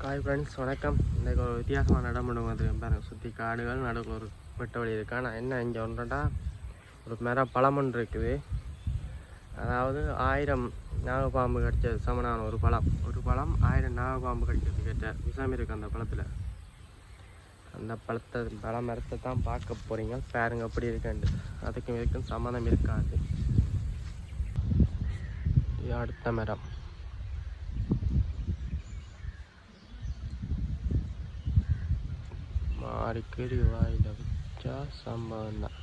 Hi friends, வணக்கம். இன்றைக்கி ஒரு வித்தியாசமான இடம் ஒன்று வந்துருக்கேன் பாருங்கள். சுற்றி காடுகள், நடுவில் ஒரு வெட்ட வழி இருக்கா. நான் என்ன இங்கே ஒன்றுடா ஒரு மர பழம் ஒன்று இருக்குது. அதாவது 1000 நாகப்பாம்பு கடிச்சது சமனான ஒரு பழம் 1000 நாகப்பாம்பு கடிச்சது கேட்ட விஷம் இருக்குது அந்த பழத்தில். அந்த பழ மரத்தை தான் பார்க்க போகிறீங்க. பாருங்க எப்படி இருக்குன்னு. அதுக்கும் இதுக்கும் சம்மந்தம் இருக்காது. இது அடுத்த மரம். அடிக்கடி வாயில் வச்சா சம்பவம் தான்.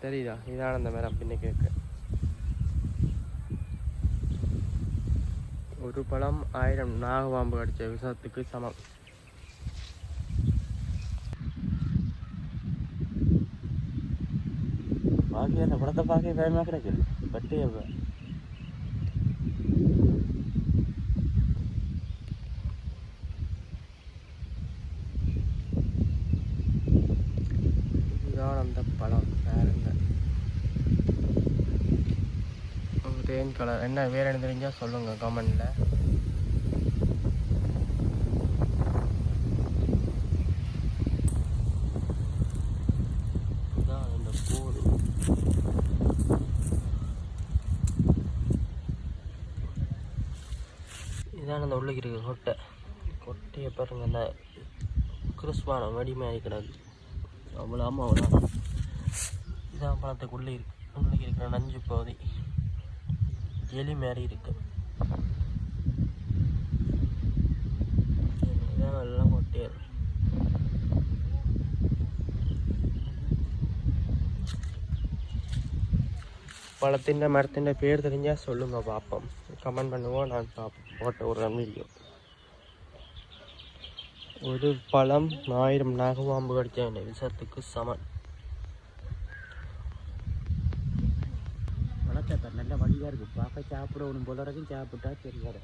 தெரியுதா? இதான அந்த மரம் பின்ன கேட்க. ஒரு பழம் 1000 நாகப்பாம்பு கடிச்ச விஷத்துக்கு சமம். பாக்கி அந்த படத்தை பார்க்க பயமாக கிடக்கு. பட்டே இதுதான் அந்த பழம். பாருங்க, கிரீன் கலர். என்ன வேறு என்ன தெரிஞ்சால் சொல்லுங்கள் கமெண்டில். இதுதான் இந்த பூடு. இதான் அந்த உள்ளுக்கு இருக்குது கொட்டையை பாருங்க. அந்த கிறிஸ்பான வடி மாதிரி கிடக்கு. அவ்வளோ அவ்வளோ. இதான் பழத்துக்குள்ளே உள்ளுக்கு இருக்கிற நஞ்சு பகுதி. எலி மாதிரி இருக்கு. இதான் எல்லாம் கொட்டையது. பழத்தின் மரத்தின் பேர் தெரிஞ்சால் சொல்லுங்கள், பார்ப்போம். கமெண்ட் பண்ணுவோம். நான் போட்ட ஒரு வீடியோ. ஒரு பழம் 1000 நாகப்பாம்பு கடிச்ச விஷத்துக்கு சமன். பழத்தை நல்ல வழியாக இருக்குது. பார்க்க சாப்பிட ஒன்றும் போல வரைக்கும் சாப்பிட்டா சரி வர